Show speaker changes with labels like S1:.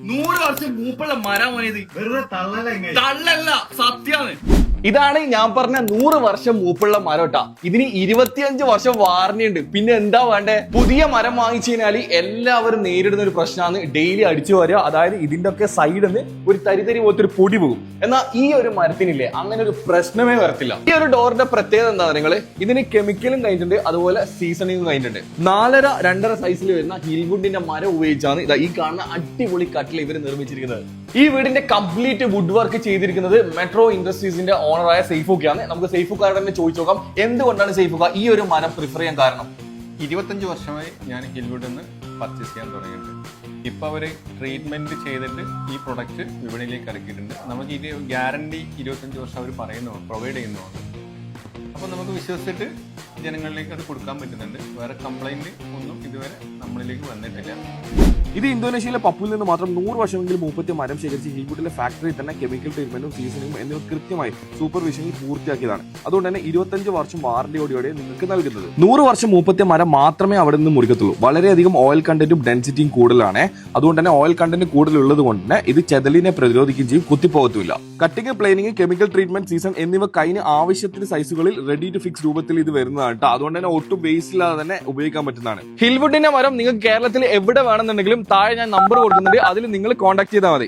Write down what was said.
S1: 100 വർഷം മൂപ്പുള്ള മരം പോയത്
S2: വെറുതെ
S1: തള്ളല്ല, സത്യാണ്.
S3: ഇതാണ് ഞാൻ പറഞ്ഞ 100 വർഷം മൂപ്പുള്ള മരട്ടാ. ഇതിന് 25 വർഷം വാറന്റി ഉണ്ട്. പിന്നെ എന്താ വേണ്ടേ? പുതിയ മരം വാങ്ങിച്ചു കഴിഞ്ഞാൽ എല്ലാവരും നേരിടുന്ന ഒരു പ്രശ്നമാണ് ഡെയിലി അടിച്ചു വരിക. അതായത് ഇതിന്റെ ഒക്കെ സൈഡിൽ നിന്ന് ഒരു തരിതരി പോലത്തെ ഒരു പൊടി പോകും. എന്നാൽ ഈ ഒരു മരത്തിനില്ലേ അങ്ങനെ ഒരു പ്രശ്നമേ വരത്തില്ല. ഈ ഒരു ഡോറിന്റെ പ്രത്യേകത എന്താ? നിങ്ങള് ഇതിന് കെമിക്കലും കഴിഞ്ഞിട്ടുണ്ട്, അതുപോലെ സീസണിങ്ങും കഴിഞ്ഞിട്ടുണ്ട്. 4.5 2.5 സൈസിൽ വരുന്ന ഹിൽവുഡിന്റെ മരം ഉപയോഗിച്ചാണ് ഇതാ ഈ കാണുന്ന അടിപൊളി കട്ടിൽ ഇവർ നിർമ്മിച്ചിരിക്കുന്നത്. ഈ വീടിന്റെ കംപ്ലീറ്റ് വുഡ് വർക്ക് ചെയ്തിരിക്കുന്നത് മെട്രോ ഇൻഡസ്ട്രീസിന്റെ ഓണറായ സെയ്ഫുക്കാണ്. നമുക്ക് സെയ്ഫുക്കാരുടെ തന്നെ ചോദിച്ചു നോക്കാം എന്തുകൊണ്ടാണ് സെയ്ഫുക്ക ഈ ഒരു മരം പ്രിഫർ ചെയ്യാൻ കാരണം.
S4: 25 വർഷമായി ഞാൻ ഹിൽവുഡിൽ നിന്ന് പർച്ചേസ് ചെയ്യാൻ തുടങ്ങിയിട്ടുണ്ട്. ഇപ്പോൾ അവർ ട്രീറ്റ്മെന്റ് ചെയ്തിട്ട് ഈ പ്രൊഡക്റ്റ് വിപണിയിലേക്ക് ഇറക്കിയിട്ടുണ്ട്. നമുക്ക് ഇത് ഗ്യാരണ്ടി 25 വർഷം അവർ പറയുന്നതാണ്, പ്രൊവൈഡ് ചെയ്യുന്നതാണ്. അപ്പോൾ നമുക്ക് വിശ്വസിച്ചിട്ട് ജനങ്ങളിലേക്ക് അത് കൊടുക്കാൻ പറ്റുന്നുണ്ട്. വേറെ കംപ്ലൈന്റ് ഒന്നും ഇതുവരെ നമ്മളിലേക്ക് വന്നിട്ടില്ല.
S3: ഇത് ഇന്തോനേഷ്യയിലെ പപ്പുവിൽ നിന്ന് മാത്രം 100 വർഷമെങ്കിലും മൂപ്പത്തി മരം ശേഖരിച്ച് ഹിൽവുഡിലെ ഫാക്ടറിയിൽ തന്നെ കെമിക്കൽ ട്രീറ്റ്മെന്റും സീസണിങ്ങും എന്നിവ കൃത്യമായി സൂപ്പർവിഷനിൽ പൂർത്തിയാക്കിയതാണ്. അതുകൊണ്ട് തന്നെ 25 വർഷം വാറന്റിയോടെ നിങ്ങൾക്ക് നൽകുന്നത്. 100 വർഷം മൂപ്പത്തി മരം മാത്രമേ അവിടെ നിന്ന് മുറിക്കത്തുള്ളൂ. വളരെയധികം ഓയിൽ കണ്ടന്റും ഡെൻസിറ്റിയും കൂടുതലാണ്. അതുകൊണ്ട് തന്നെ ഓയിൽ കണ്ടന്റ് കൂടുതലുള്ളത് കൊണ്ട് തന്നെ ഇത് ചെതലിനെ പ്രതിരോധിക്കുകയും ചെയ്യും, കുത്തിപ്പോകത്തുമില്ല. കട്ടിങ്, പ്ലെയിനിങ്, കെമിക്കൽ ട്രീറ്റ്മെന്റ്, സീസൺ എന്നിവ കഴിഞ്ഞ് ആവശ്യത്തിന് സൈസുകളിൽ റെഡി ടു ഫിക്സ് രൂപത്തിൽ ഇത് വരുന്നതാണ് കേട്ടോ. അതുകൊണ്ട് തന്നെ ഒട്ടും വേസ്റ്റ് ഇല്ലാതെ തന്നെ ഉപയോഗിക്കാൻ പറ്റുന്നതാണ്. ഹിൽവുഡിന്റെ മരം നിങ്ങൾക്ക് കേരളത്തിൽ എവിടെ വേണമെന്നുണ്ടെങ്കിലും താഴെ ഞാൻ നമ്പർ കൊടുക്കുന്നുണ്ട്, അതിൽ നിങ്ങൾ കോൺടാക്ട് ചെയ്താൽ മതി.